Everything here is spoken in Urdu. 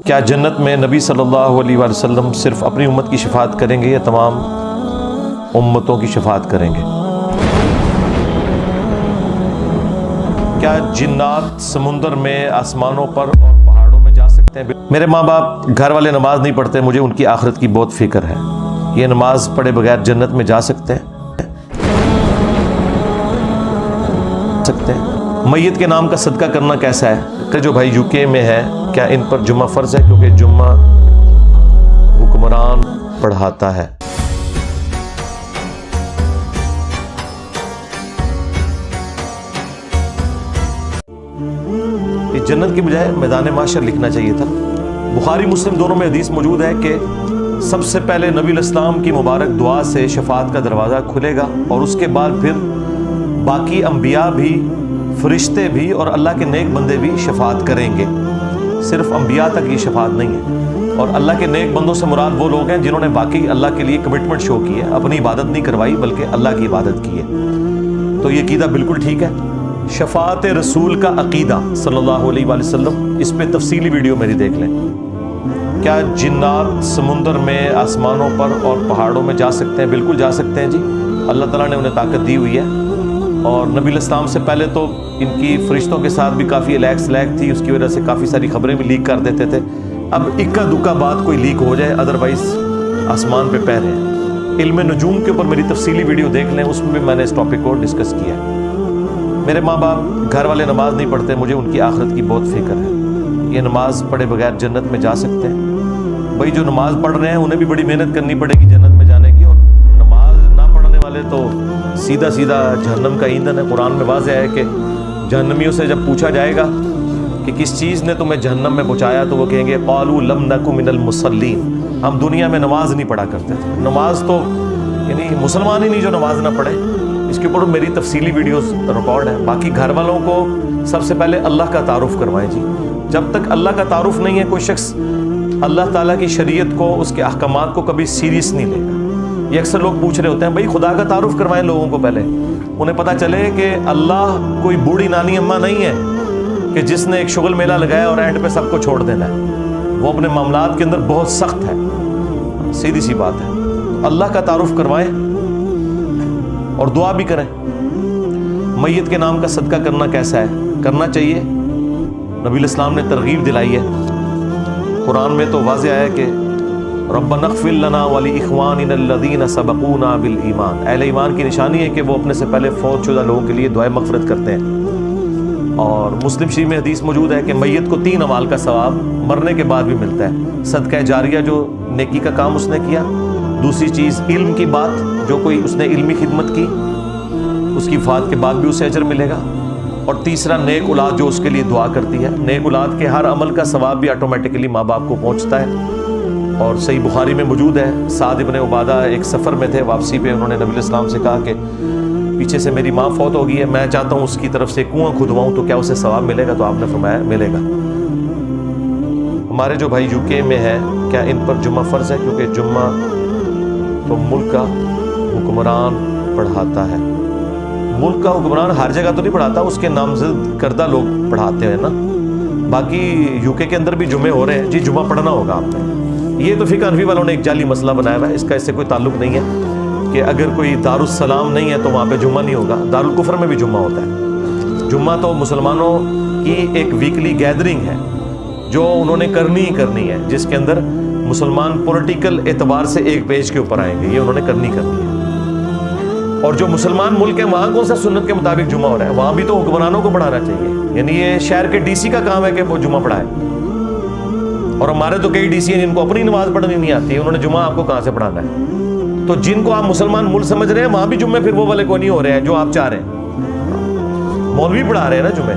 کیا جنت میں نبی صلی اللہ علیہ وآلہ وسلم صرف اپنی امت کی شفاعت کریں گے یا تمام امتوں کی شفاعت کریں گے؟ کیا جنات سمندر میں، آسمانوں پر اور پہاڑوں میں جا سکتے ہیں؟ میرے ماں باپ گھر والے نماز نہیں پڑھتے، مجھے ان کی آخرت کی بہت فکر ہے۔ یہ نماز پڑھے بغیر جنت میں جا سکتے ہیں؟ میت کے نام کا صدقہ کرنا کیسا ہے؟ کہ جو بھائی یو کے میں ہے، کیا ان پر جمعہ فرض ہے؟ کیونکہ جمعہ حکمران پڑھاتا ہے۔ اس جنت کی بجائے میدان محشر لکھنا چاہیے تھا۔ بخاری مسلم دونوں میں حدیث موجود ہے کہ سب سے پہلے نبی علیہ السلام کی مبارک دعا سے شفاعت کا دروازہ کھلے گا، اور اس کے بعد پھر باقی انبیاء بھی، فرشتے بھی اور اللہ کے نیک بندے بھی شفاعت کریں گے۔ صرف انبیاء تک یہ شفاعت نہیں ہے، اور اللہ کے نیک بندوں سے مراد وہ لوگ ہیں جنہوں نے واقعی اللہ کے لیے کمٹمنٹ شو کی ہے، اپنی عبادت نہیں کروائی بلکہ اللہ کی عبادت کی ہے۔ تو یہ عقیدہ بالکل ٹھیک ہے۔ شفاعت رسول کا عقیدہ صلی اللہ علیہ وآلہ وسلم، اس پہ تفصیلی ویڈیو میری دیکھ لیں۔ کیا جنات سمندر میں، آسمانوں پر اور پہاڑوں میں جا سکتے ہیں؟ بالکل جا سکتے ہیں جی، اللہ تعالیٰ نے انہیں طاقت دی ہوئی ہے۔ اور نبی علیہ السلام سے پہلے تو ان کی فرشتوں کے ساتھ بھی کافی الیک سلیک تھی، اس کی وجہ سے کافی ساری خبریں بھی لیک کر دیتے تھے۔ اب اکا دکا بات کوئی لیک ہو جائے، ادروائز آسمان پہ پیر ہیں۔ علم نجوم کے اوپر میری تفصیلی ویڈیو دیکھ لیں، اس میں بھی میں نے اس ٹاپک کو ڈسکس کیا ہے۔ میرے ماں باپ گھر والے نماز نہیں پڑھتے، مجھے ان کی آخرت کی بہت فکر ہے۔ یہ نماز پڑھے بغیر جنت میں جا سکتے ہیں؟ بھائی جو نماز پڑھ رہے ہیں انہیں بھی بڑی محنت کرنی پڑے گی جنت میں جانے کی، اور نماز نہ پڑھنے والے تو سیدھا سیدھا جہنم کا ایندھن ہے۔ قرآن میں واضح ہے کہ جہنمیوں سے جب پوچھا جائے گا کہ کس چیز نے تمہیں جہنم میں پہنچایا، تو وہ کہیں گے قالوا لم نک من المصلین، ہم دنیا میں نماز نہیں پڑھا کرتے تھے۔ نماز تو یعنی مسلمان ہی نہیں جو نماز نہ پڑھے۔ اس کے اوپر میری تفصیلی ویڈیوز ریکارڈ ہے۔ باقی گھر والوں کو سب سے پہلے اللہ کا تعارف کروائیں جی۔ جب تک اللہ کا تعارف نہیں ہے، کوئی شخص اللہ تعالیٰ کی شریعت کو، اس کے احکامات کو کبھی سیریس نہیں لے گا۔ یہ اکثر لوگ پوچھ رہے ہوتے ہیں بھائی خدا کا تعارف کروائیں لوگوں کو، پہلے انہیں پتہ چلے کہ اللہ کوئی بوڑھی نانی اماں نہیں ہے کہ جس نے ایک شغل میلہ لگایا اور اینڈ پہ سب کو چھوڑ دینا ہے۔ وہ اپنے معاملات کے اندر بہت سخت ہے، سیدھی سی بات ہے۔ اللہ کا تعارف کروائیں اور دعا بھی کریں۔ میت کے نام کا صدقہ کرنا کیسا ہے؟ کرنا چاہیے، نبی علیہ السلام نے ترغیب دلائی ہے۔ قرآن میں تو واضح ہے کہ ربنا اغفر لنا ولاخواننا الذین سبقونا بالایمان، اہل ایمان کی نشانی ہے کہ وہ اپنے سے پہلے فوت شدہ لوگوں کے لیے دعائے مغفرت کرتے ہیں۔ اور مسلم شریف میں حدیث موجود ہے کہ میت کو 3 اعمال کا ثواب مرنے کے بعد بھی ملتا ہے۔ صدقہ جاریہ، جو نیکی کا کام اس نے کیا، دوسری چیز علم کی بات، جو کوئی اس نے علمی خدمت کی، اس کی وفات کے بعد بھی اسے اجر ملے گا، اور تیسرا نیک اولاد جو اس کے لیے دعا کرتی ہے۔ نیک اولاد کے ہر عمل کا ثواب بھی آٹومیٹکلی ماں باپ کو پہنچتا ہے۔ اور صحیح بخاری میں موجود ہے، سعد ابن عبادہ ایک سفر میں تھے، واپسی پہ انہوں نے نبی علیہ السلام سے کہا کہ پیچھے سے میری ماں فوت ہو گئی ہے، میں چاہتا ہوں اس کی طرف سے کنواں کھدواؤں، تو کیا اسے ثواب ملے گا؟ تو آپ نے فرمایا ملے گا۔ ہمارے جو بھائی یو کے میں ہے، کیا ان پر جمعہ فرض ہے؟ کیونکہ جمعہ تو ملک کا حکمران پڑھاتا ہے۔ ملک کا حکمران ہر جگہ تو نہیں پڑھاتا، اس کے نامزد کردہ لوگ پڑھاتے ہیں نا۔ باقی یو کے اندر بھی جمعے ہو رہے ہیں جی، جمعہ پڑھنا ہوگا آپ نے۔ یہ تو فقہ حنفی والوں نے ایک جعلی مسئلہ بنایا ہوا ہے، اس کا اس سے کوئی تعلق نہیں ہے کہ اگر کوئی دارالسلام نہیں ہے تو وہاں پہ جمعہ نہیں ہوگا۔ دارالکفر میں بھی جمعہ ہوتا ہے۔ جمعہ تو مسلمانوں کی ایک ویکلی گیدرنگ ہے جو انہوں نے کرنی ہی کرنی ہے، جس کے اندر مسلمان پولیٹیکل اعتبار سے ایک پیج کے اوپر آئیں گے، یہ انہوں نے کرنی ہے۔ اور جو مسلمان ملک ہیں وہاں کون سا سنت کے مطابق جمعہ ہو رہا ہے؟ وہاں بھی تو حکمرانوں کو پڑھانا چاہیے، یعنی یہ شہر کے ڈی سی کا کام ہے کہ وہ جمعہ پڑھائے۔ اور ہمارے تو کئی ڈی سی ہیں جن کو اپنی نماز پڑھنی نہیں آتی، انہوں نے جمعہ آپ کو کہاں سے پڑھانا ہے؟ تو جن کو آپ مسلمان ملک سمجھ رہے ہیں وہاں بھی جمعے پھر وہ والے کو نہیں ہو رہے ہیں جو آپ چاہ رہے ہیں۔ مولوی پڑھا رہے ہیں نا جمعے۔